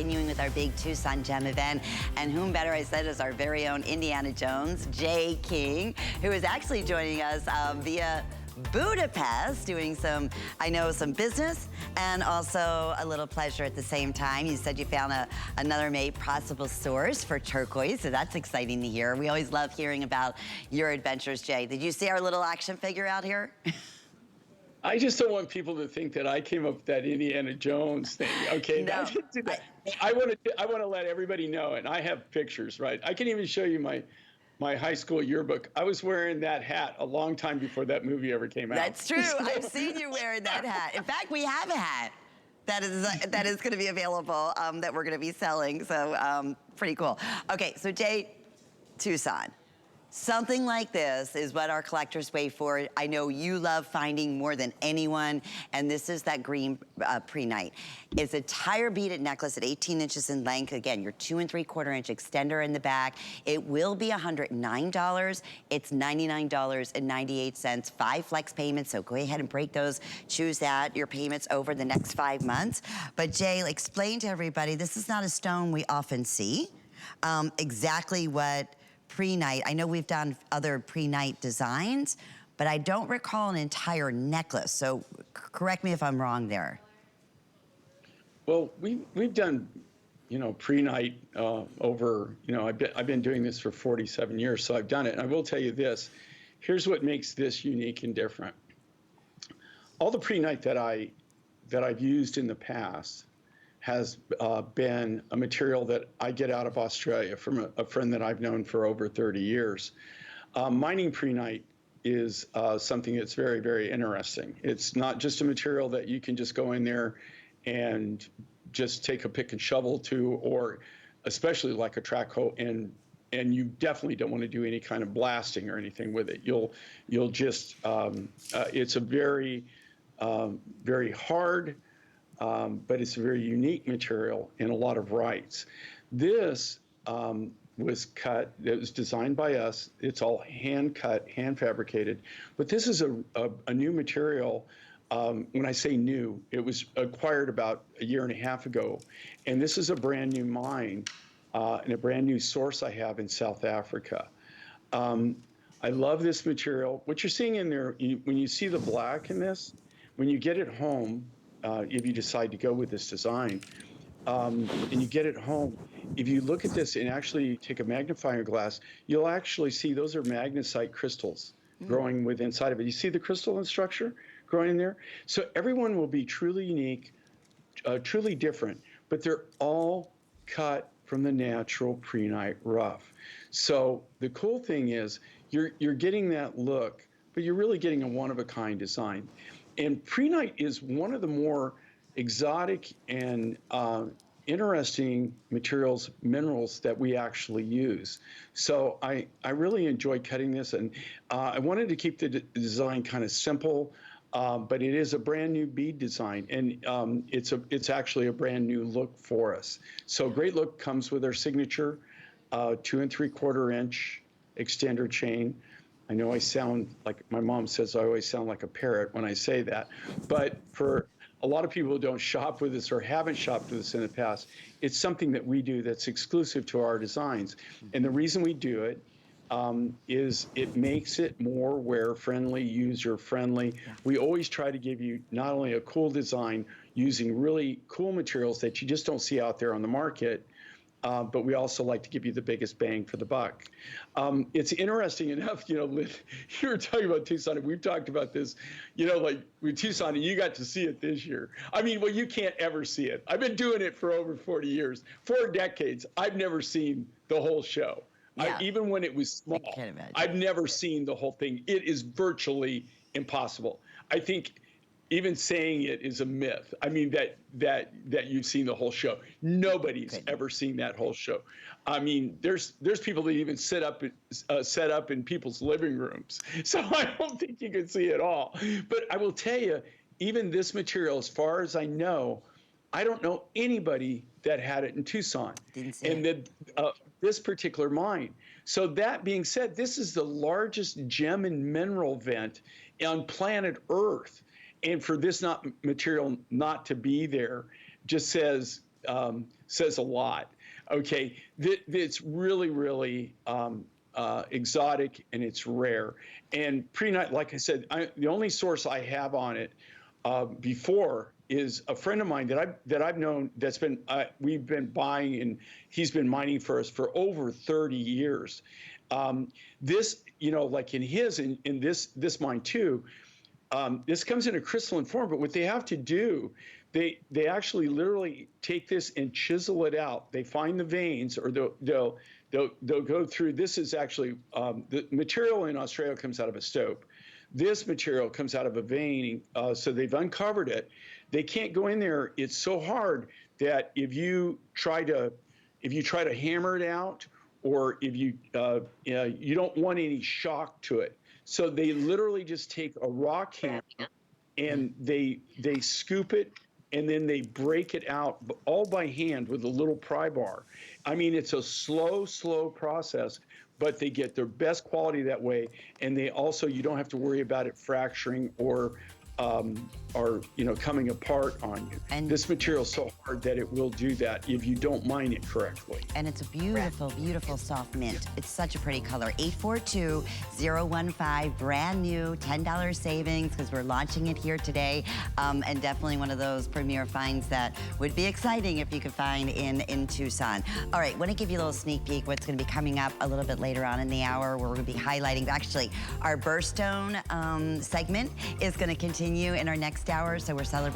Continuing with our big Tucson Gem event, and whom better I said is our very own Indiana Jones, Jay King, who is actually joining us via Budapest, doing some, I know, some business and also a little pleasure at the same time. You said you found another mate possible source for turquoise, so that's exciting to hear. We always love hearing about your adventures, Jay. Did you see our little action figure out here? I just don't want people to think that I came up with that Indiana Jones thing. Okay, No. I didn't do that. I want to let everybody know, and I have pictures, right? I can even show you my high school yearbook. I was wearing that hat a long time before that movie ever came out. That's true. I've seen you wearing that hat. In fact, we have a hat that is going to be available that we're going to be selling. So pretty cool. Okay, so Jay, Tucson. Something like this is what our collectors wait for. I know you love finding more than anyone, and this is that green Prehnite. It's a tire beaded necklace at 18 inches in length. Again, your 2 3/4 inch extender in the back. It will be $109. It's $99.98, 5 flex payments, so go ahead and break those. Choose that, your payments over the next 5 months. But Jay, explain to everybody, this is not a stone we often see. Exactly what Prehnite, I know we've done other Prehnite designs, but I don't recall an entire necklace. So correct me if I'm wrong there. Well, we've done, Prehnite over, I've been doing this for 47 years, so I've done it. And I will tell you this, here's what makes this unique and different. All the Prehnite that I've used in the past has been a material that I get out of Australia from a friend that I've known for over 30 years. Mining Prehnite is something that's very, very interesting. It's not just a material that you can just go in there and just take a pick and shovel to, or especially like a track hoe, and you definitely don't want to do any kind of blasting or anything with it. You'll just, it's a very, very hard, but it's a very unique material in a lot of rights. This was cut, it was designed by us. It's all hand cut, hand fabricated. But this is a new material. When I say new, it was acquired about a year and a half ago. And this is a brand new mine and a brand new source I have in South Africa. I love this material. What you're seeing in there, when you see the black in this, when you get it home, if you decide to go with this design, and you get it home, if you look at this and actually take a magnifying glass, you'll actually see those are magnesite crystals growing with inside of it. You see the crystalline structure growing in there? So everyone will be truly unique, truly different, but they're all cut from the natural Prehnite rough. So the cool thing is you're getting that look, but you're really getting a one-of-a-kind design. And Prehnite is one of the more exotic and interesting minerals that we actually use. So I really enjoy cutting this, and I wanted to keep the design kind of simple, but it is a brand new bead design, and it's actually a brand new look for us. So great look comes with our signature 2 3/4 inch extender chain. I know I sound like, my mom says I always sound like a parrot when I say that, but for a lot of people who don't shop with us or haven't shopped with us in the past, it's something that we do that's exclusive to our designs. And the reason we do it is it makes it more wear-friendly, user-friendly. We always try to give you not only a cool design using really cool materials that you just don't see out there on the market, but we also like to give you the biggest bang for the buck. It's interesting enough, you were talking about Tucson, and we've talked about this, like with Tucson, and you got to see it this year. I mean, well, you can't ever see it. I've been doing it for over 40 years, 4 decades. I've never seen the whole show. Yeah. Even when it was small, I've never seen the whole thing. It is virtually impossible. I think even saying it is a myth. I mean, that you've seen the whole show. Nobody's ever seen that whole show. I mean, there's people that even set up in people's living rooms. So I don't think you can see it all. But I will tell you, even this material, as far as I know, I don't know anybody that had it in Tucson. This particular mine. So that being said, this is the largest gem and mineral vent on planet Earth. And for this material not to be there just says says a lot. Okay, it's really, really exotic and it's rare. And Prehnite, like I said, the only source I have on it before is a friend of mine that I've known that's been we've been buying, and he's been mining for us for over 30 years. This, you know, like in his in this mine too, this comes in a crystalline form, but what they have to do, they actually literally take this and chisel it out. They find the veins, or they'll go through. This is actually the material in Australia comes out of a stope. This material comes out of a vein, so they've uncovered it. They can't go in there. It's so hard that if you try to hammer it out, or if you don't want any shock to it. So they literally just take a rock hammer and they scoop it, and then they break it out all by hand with a little pry bar. I mean, it's a slow process, but they get their best quality that way. And they also, you don't have to worry about it fracturing or coming apart on you. And this material is so hard that it will do that if you don't mine it correctly. And it's a beautiful, beautiful soft mint. It's such a pretty color. 842-015, brand new, $10 savings, because we're launching it here today. And definitely one of those premier finds that would be exciting if you could find in Tucson. All right, want to give you a little sneak peek what's going to be coming up a little bit later on in the hour, where we're going to be highlighting, actually, our birthstone segment is going to continue in our next hour, so we're celebrating